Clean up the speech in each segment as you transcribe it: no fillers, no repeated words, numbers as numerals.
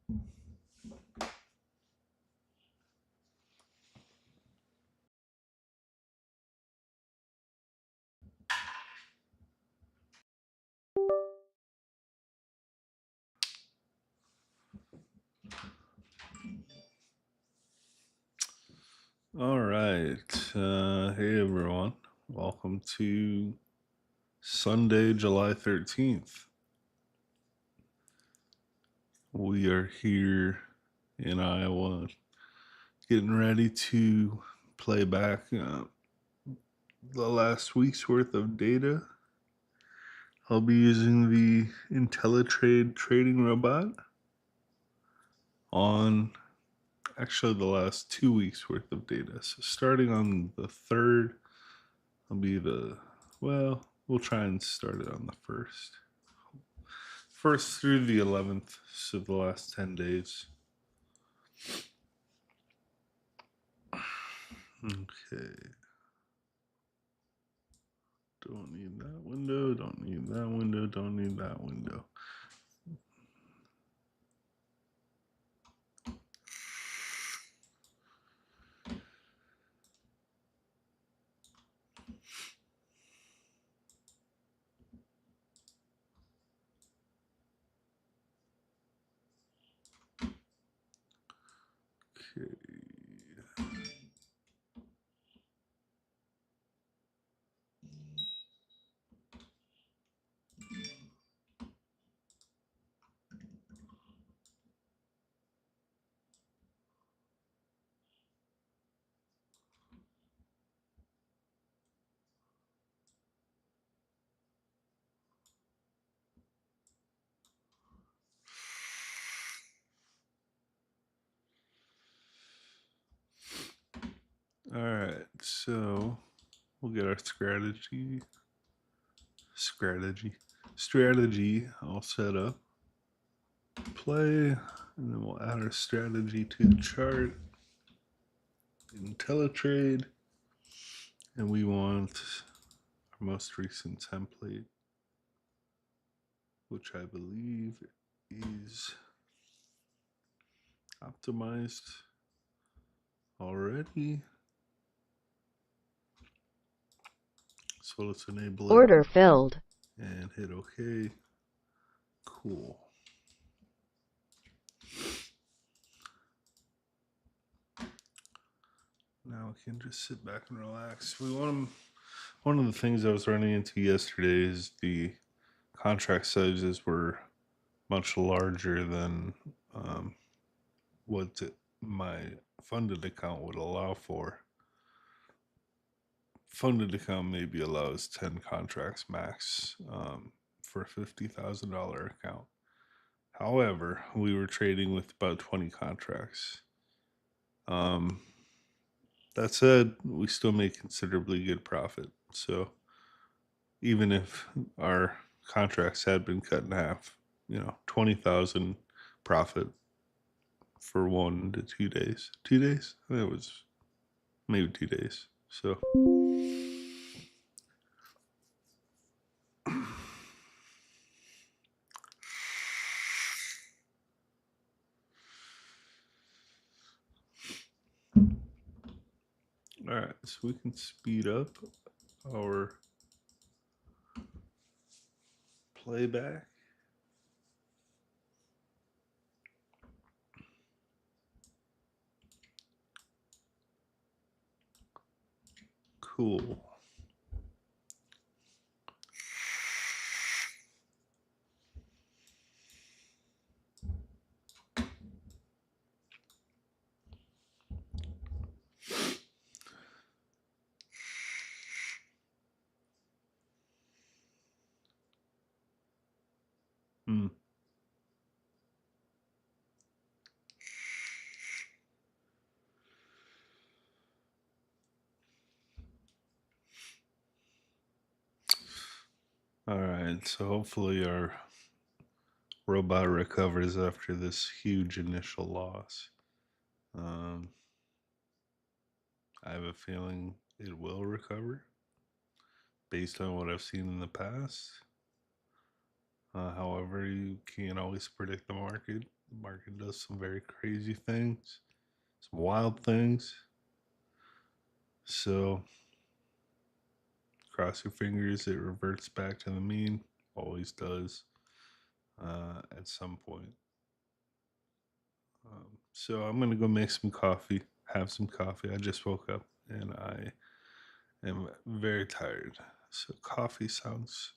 All right. Hey, everyone. Welcome to Sunday, July 13th. We are here in Iowa getting ready to play back the last week's worth of data. I'll be using the IntelliTrade trading robot on actually the last 2 weeks worth of data. So starting on the 3rd, we'll try and start it on the 1st through the 11th, so the last 10 days. Okay. Don't need that window, don't need that window, don't need that window. Okay. All right, so we'll get our strategy all set up. Play, and then we'll add our strategy to the chart. IntelliTrade, and we want our most recent template, which I believe is optimized already. So let's enable it. Order filled. And hit OK. Cool. Now we can just sit back and relax. One of the things I was running into yesterday is the contract sizes were much larger than what my funded account would allow for. Funded account maybe allows 10 contracts max for a $50,000 account. However, we were trading with about 20 contracts. That said, we still make considerably good profit. So even if our contracts had been cut in half, 20,000 profit for 1 to 2 days. 2 days? I think it was maybe 2 days. So all right, so we can speed up our playback. Cool. Hmm. All right, so hopefully our robot recovers after this huge initial loss. I have a feeling it will recover based on what I've seen in the past. However, you can't always predict the market. The market does some very crazy things, some wild things. So cross your fingers, it reverts back to the mean. Always does at some point. So I'm gonna go make some coffee, have some coffee. I just woke up and I am very tired. So coffee sounds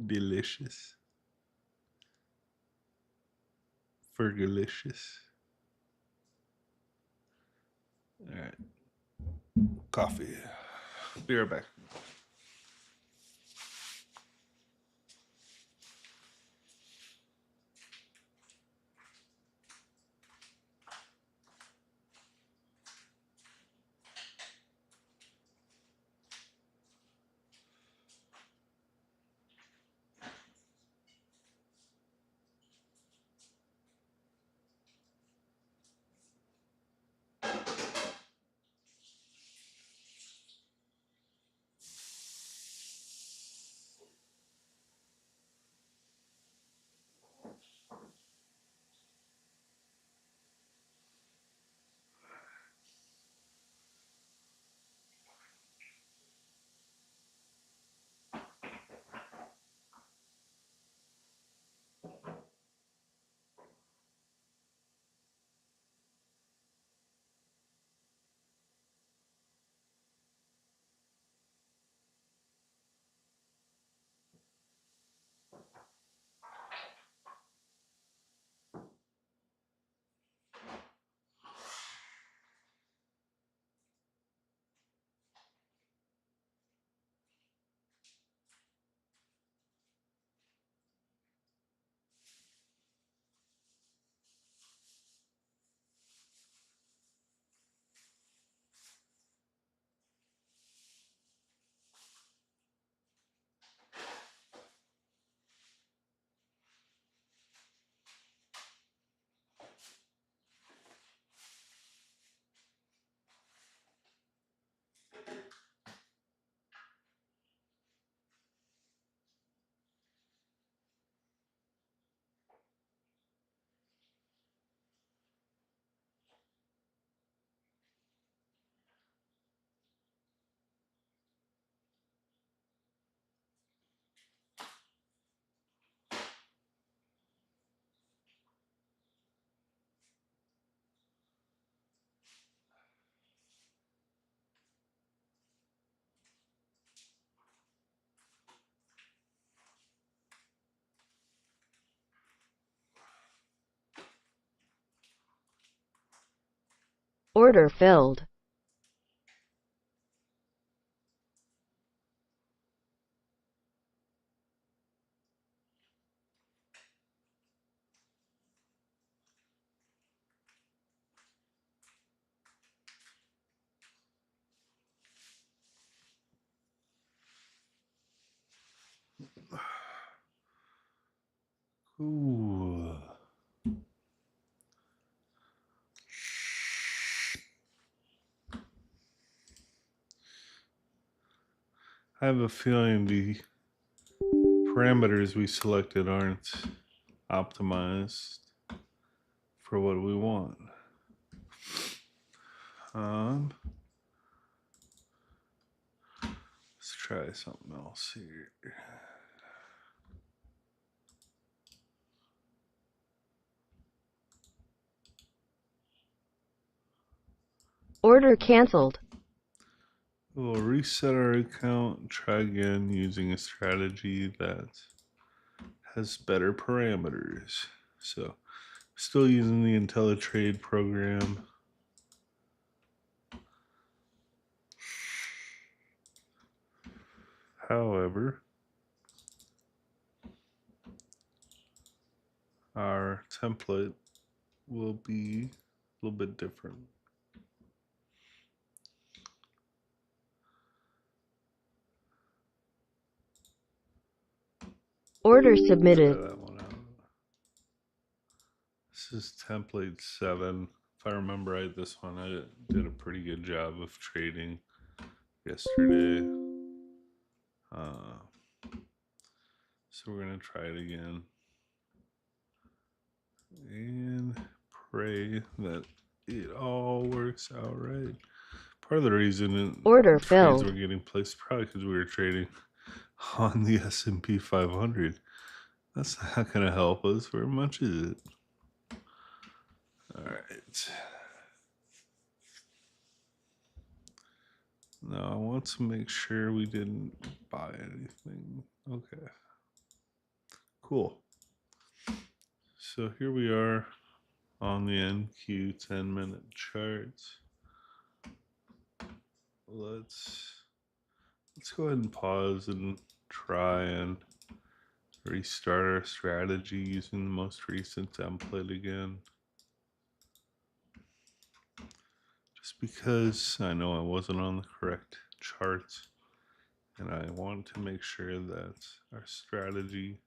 delicious. Fergalicious. All right, coffee. Be right back. Order filled. Ooh. I have a feeling the parameters we selected aren't optimized for what we want. Um, let's try something else here. Order canceled. We'll reset our account and try again using a strategy that has better parameters. So, still using the IntelliTrade program. However, our template will be a little bit different. Order Try submitted. that one out. This is template 7. If I remember right, this one I did a pretty good job of trading yesterday. So we're going to try it again. And pray that it all works out right. Part of the reason Order trades filled. were getting placed probably because we were trading on the S&P 500. That's not going to help us very much, is it? All right. Now I want to make sure we didn't buy anything. Okay. Cool. So here we are on the NQ 10-minute charts. Let's go ahead and pause and try and restart our strategy using the most recent template again. Just because I know I wasn't on the correct charts, and I want to make sure that our strategy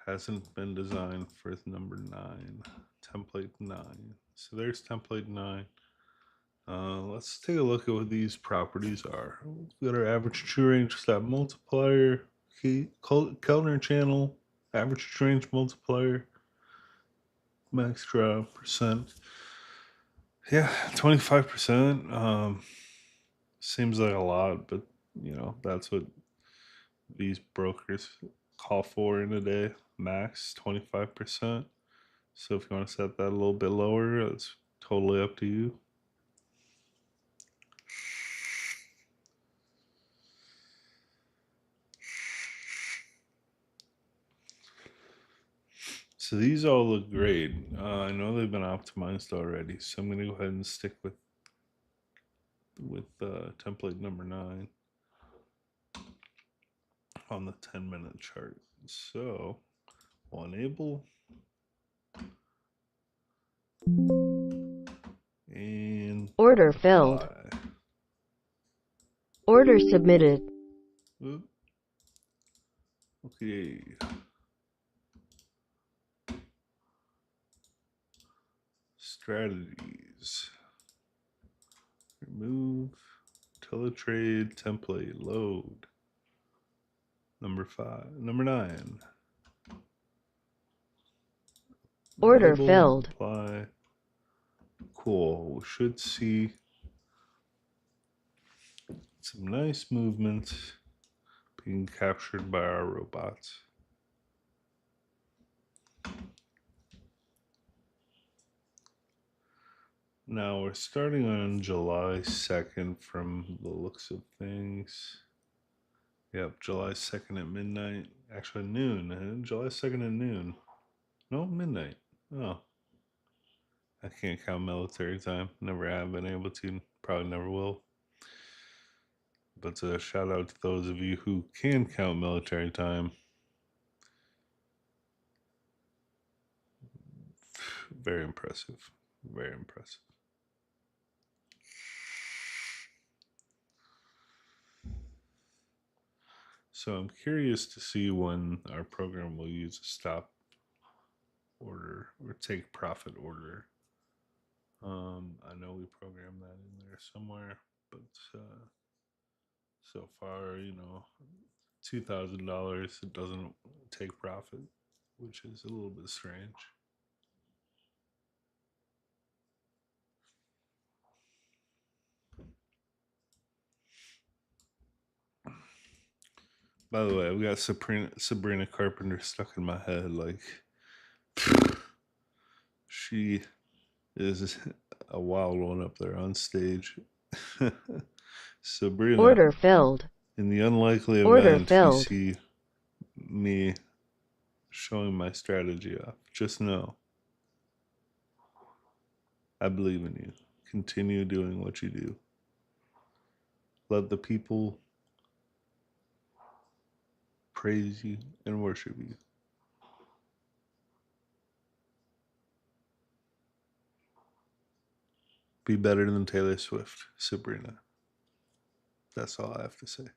hasn't been designed for number 9, template 9. So there's template 9. Let's take a look at what these properties are. We've got our average true range stop multiplier, Kellner channel, average true range multiplier, max draw percent. Yeah, 25%. Seems like a lot, but you know, that's what these brokers call for in a day, max 25%. So if you want to set that a little bit lower, it's totally up to you. So these all look great. I know they've been optimized already, so I'm gonna go ahead and stick with template number 9 on the 10-minute chart. So we'll enable and Order filled. apply. Order submitted. Oop. Okay. Strategies. Remove. Teletrade template. Load. Number 9. Order Enable, filled. apply. Cool. We should see some nice movement being captured by our robots. Now we're starting on July 2nd from the looks of things. Yep, July 2nd at midnight. Actually, noon. July 2nd at noon. No, midnight. Oh. I can't count military time. Never have been able to. Probably never will. But a shout out to those of you who can count military time. Very impressive. Very impressive. So I'm curious to see when our program will use a stop order or take profit order. I know we programmed that in there somewhere, but so far, you know, $2,000, it doesn't take profit, which is a little bit strange. By the way, I've got Sabrina Carpenter stuck in my head. Like, she is a wild one up there on stage. Sabrina, Order filled. in the unlikely Order event you filled. see me showing my strategy off, just know I believe in you. Continue doing what you do. Let the people praise you and worship you. Be better than Taylor Swift, Sabrina. That's all I have to say.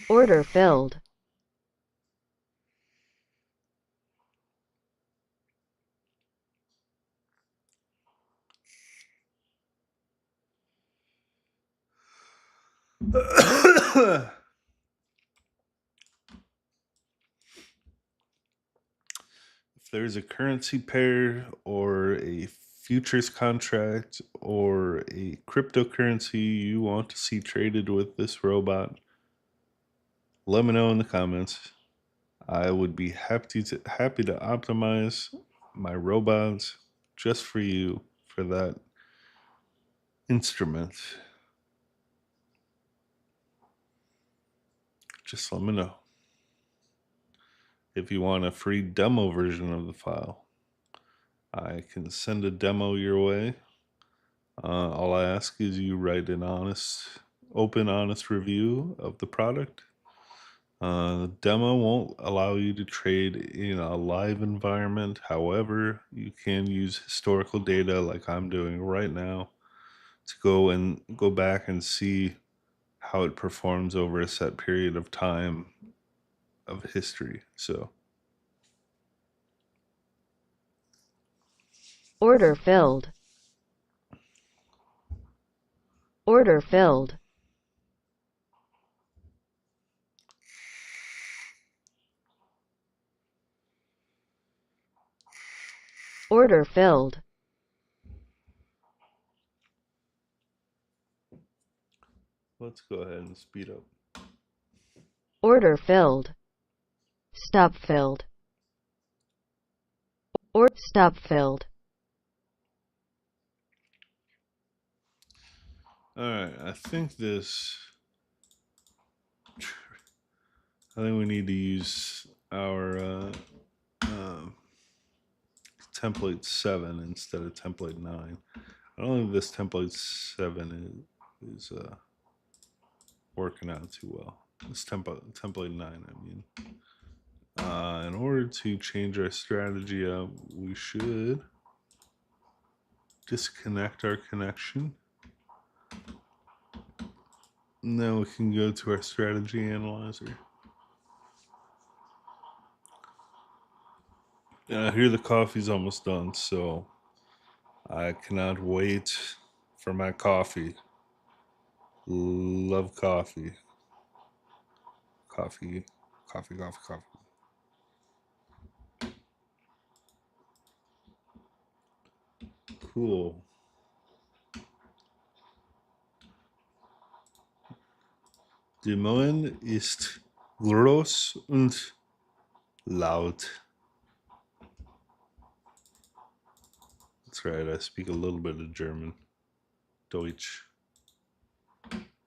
Order filled. If there's a currency pair or a futures contract or a cryptocurrency you want to see traded with this robot, let me know in the comments. I would be happy to optimize my robots just for you for that instrument. Just let me know. If you want a free demo version of the file, I can send a demo your way. All I ask is you write an open, honest review of the product. The demo won't allow you to trade in a live environment. However, you can use historical data like I'm doing right now to go back and see how it performs over a set period of time of history. So, Order filled. Order filled. Order filled. let's go ahead and speed up. Order filled. Stop filled. Or stop filled. All right, I think we need to use our template 7 instead of template 9. I don't think this template 7 is working out too well. This template 9, I mean. In order to change our strategy up, we should disconnect our connection. And then we can go to our strategy analyzer. I hear the coffee's almost done, so I cannot wait for my coffee. Love coffee. Coffee, coffee, coffee, coffee. Cool. Der Mann ist groß und laut. That's right, I speak a little bit of German. Deutsch.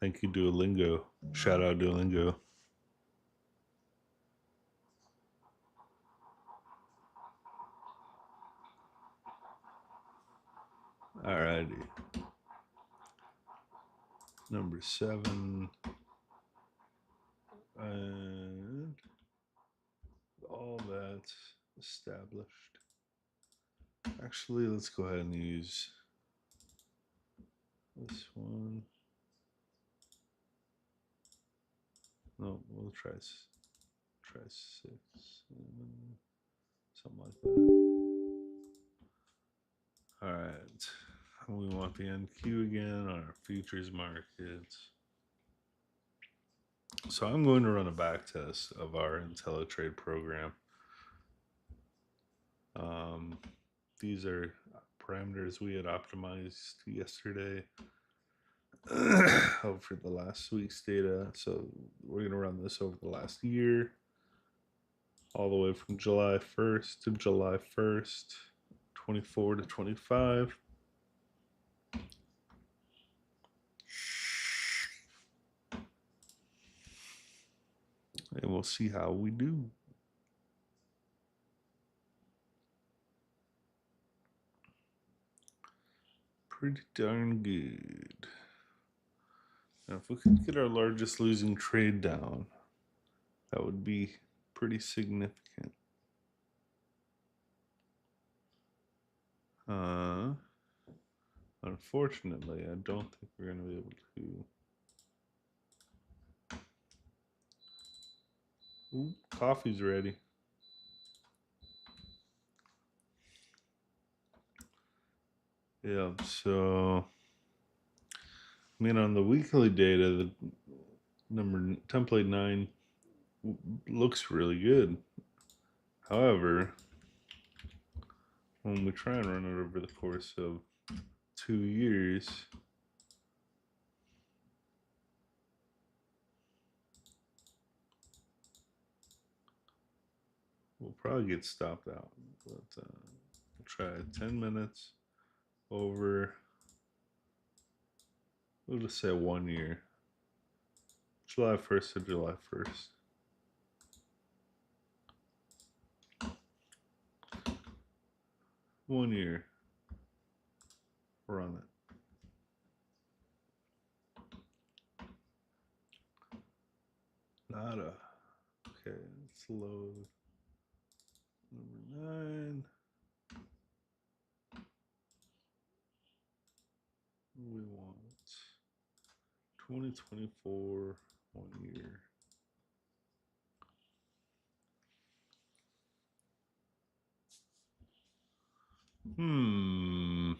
Thank you, Duolingo. Shout out, Duolingo. Alrighty. Number 7. And all that's established. Actually, let's go ahead and use this one. No, we'll try 6, something like that. All right. We want the NQ again on our futures markets. So I'm going to run a back test of our IntelliTrade program. These are parameters we had optimized yesterday for the last week's data. So we're going to run this over the last year, all the way from July 1st to July 1st, 24 to 25. And we'll see how we do. Pretty darn good. Now, if we could get our largest losing trade down, that would be pretty significant. Unfortunately, I don't think we're going to be able to. Ooh, coffee's ready. Yeah, so I mean, on the weekly data, template 9 looks really good. However, when we try and run it over the course of 2 years, we'll probably get stopped out. But we'll try 10 minutes over, we'll just say 1 year. July 1st to July 1st. One year. Run it. Nada. Okay, let's load. Number 9. We want 2024, 1 year. Don't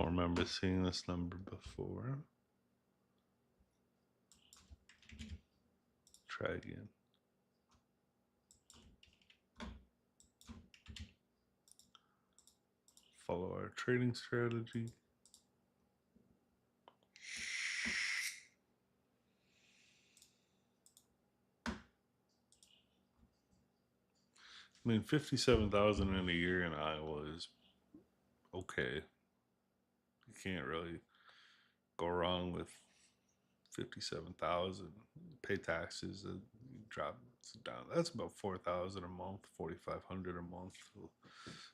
remember seeing this number before. Try again. Follow our trading strategy. I mean, 57,000 in a year in Iowa is okay. You can't really go wrong with 57,000. Pay taxes, drop down. That's about 4,000 a month, 4,500 a month.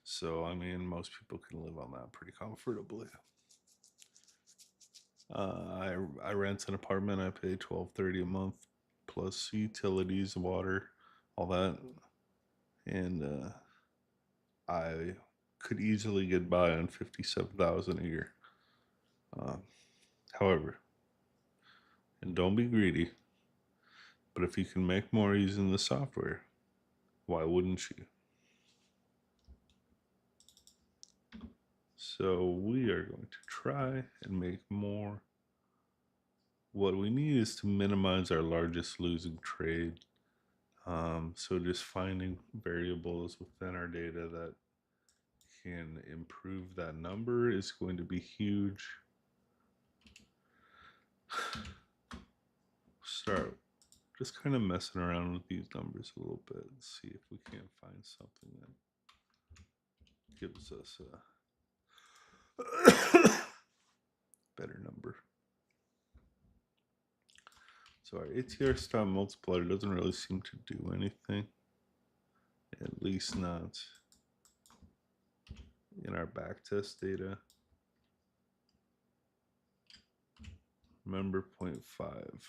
So I mean, most people can live on that pretty comfortably. I rent an apartment. I pay $1,230 a month plus utilities, water, all that, and I could easily get by on 57,000 a year. However, and don't be greedy, but if you can make more using the software, why wouldn't you? So we are going to try and make more. What we need is to minimize our largest losing trade. So just finding variables within our data that can improve that number is going to be huge. Start just kind of messing around with these numbers a little bit and see if we can't find something that gives us a better number. So our ATR stop multiplier doesn't really seem to do anything, at least not in our backtest data. Remember 0.5.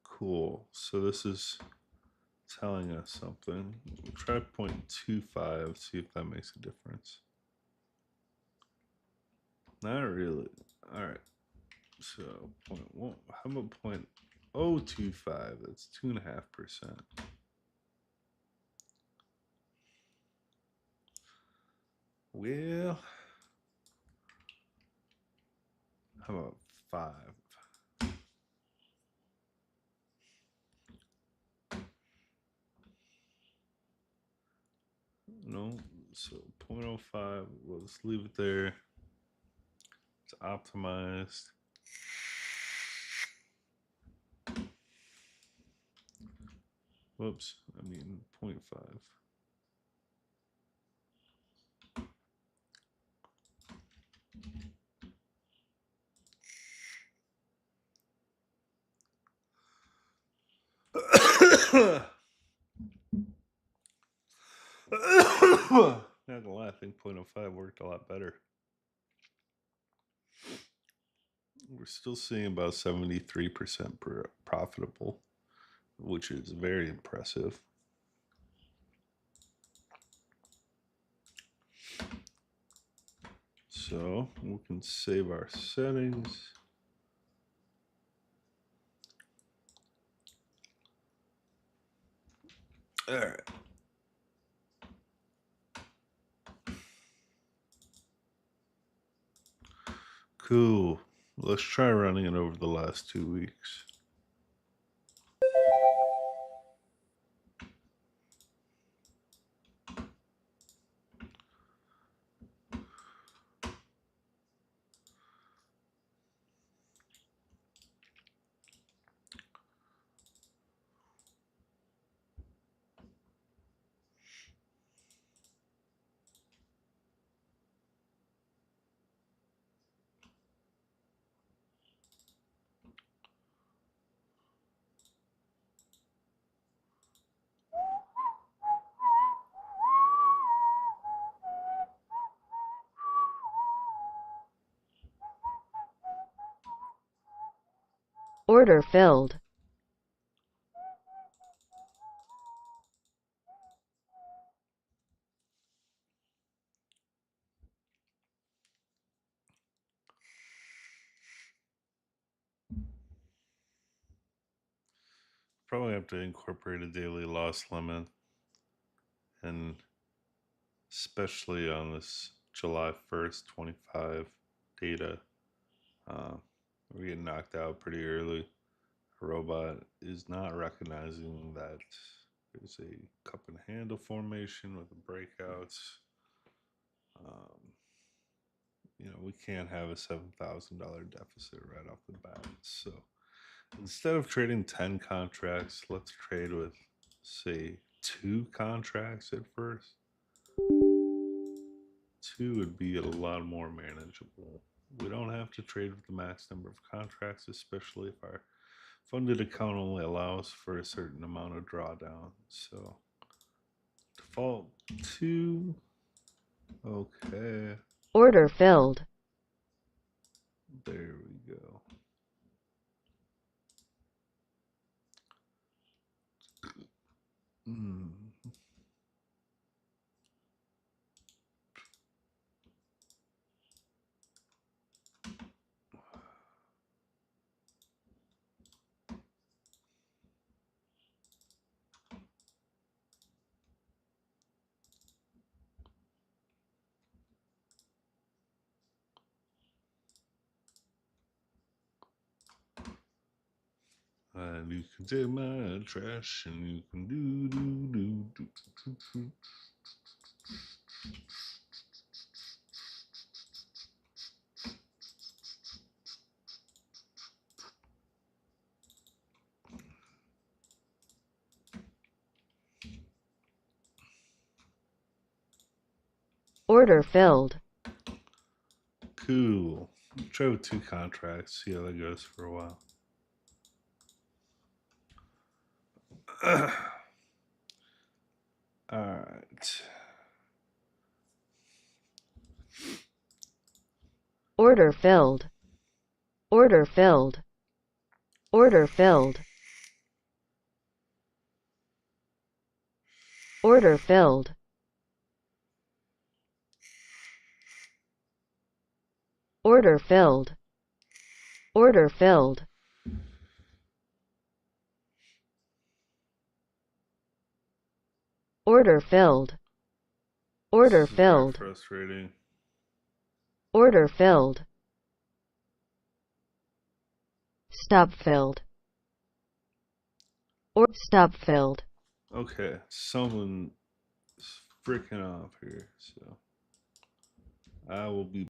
Cool. So this is telling us something. We'll try 0.25, see if that makes a difference. Not really. All right. So 0.1. How about 0.025? That's 2.5%. Well, how about 5? No, so 0.05. We'll just leave it there. It's optimized. Whoops, I mean 0.5. Not gonna lie, I think 0.05 worked a lot better. We're still seeing about 73% profitable, which is very impressive. So we can save our settings. All right. Cool. Let's try running it over the last 2 weeks. Order filled. Probably have to incorporate a daily loss limit, and especially on this July 1st, 25 data. Uh, we're getting knocked out pretty early. The robot is not recognizing that there's a cup and handle formation with the breakouts. Um, we can't have a $7,000 deficit right off the bat. So instead of trading 10 contracts, let's trade with, say, 2 contracts at first. 2 would be a lot more manageable. We don't have to trade with the max number of contracts, especially if our funded account only allows for a certain amount of drawdown. So default 2. Okay. Order filled. There we go. And you can take my trash and you can do. Order filled. Cool. Try with 2 contracts, see how that goes for a while. Alright. Order filled. Order filled. Order filled. Order filled. Order filled. Order filled. Order filled. Order This is very filled. frustrating. Order filled. Stop filled. Or stop filled. Okay, someone is freaking off here, so I will be